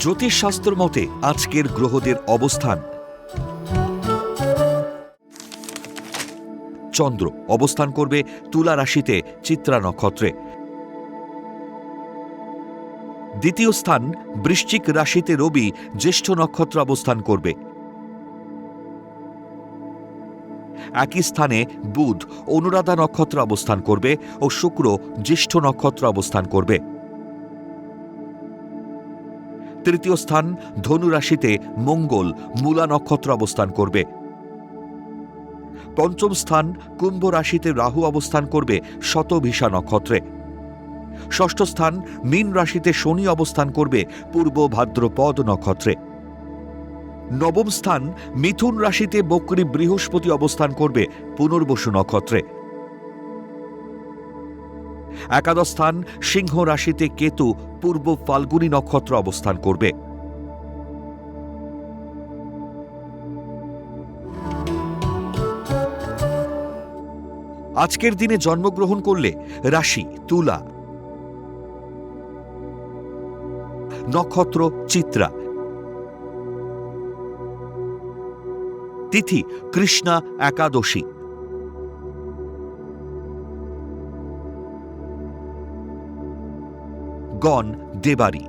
জ্যোতিষশাস্ত্র মতে আজকের গ্রহদের অবস্থান। চন্দ্র অবস্থান করবে তুলা রাশিতে চিত্রা নক্ষত্রে। দ্বিতীয় স্থান বৃশ্চিক রাশিতে রবি জ্যেষ্ঠ নক্ষত্র অবস্থান করবে। একই স্থানে বুধ অনুরাধা নক্ষত্র অবস্থান করবে ও শুক্র জ্যেষ্ঠ নক্ষত্র অবস্থান করবে। তৃতীয় স্থান ধনু রাশিতে মঙ্গল মূলা নক্ষত্র অবস্থান করবে। পঞ্চম স্থান কুম্ভ রাশিতে রাহু অবস্থান করবে শতভিষা নক্ষত্রে। ষষ্ঠ স্থান মীন রাশিতে শনি অবস্থান করবে পূর্ব ভাদ্রপদ নক্ষত্রে। নবম স্থান মিথুন রাশিতে বক্রী বৃহস্পতি অবস্থান করবে পুনর্বসু নক্ষত্রে। একাদশ স্থান সিংহ রাশিতে কেতু পূর্ব ফাল্গুনী নক্ষত্র অবস্থান করবে। আজকের দিনে জন্মগ্রহণ করলে রাশি তুলা, নক্ষত্র চিত্রা, তিথি কৃষ্ণা একাদশী, গণ দেবারী।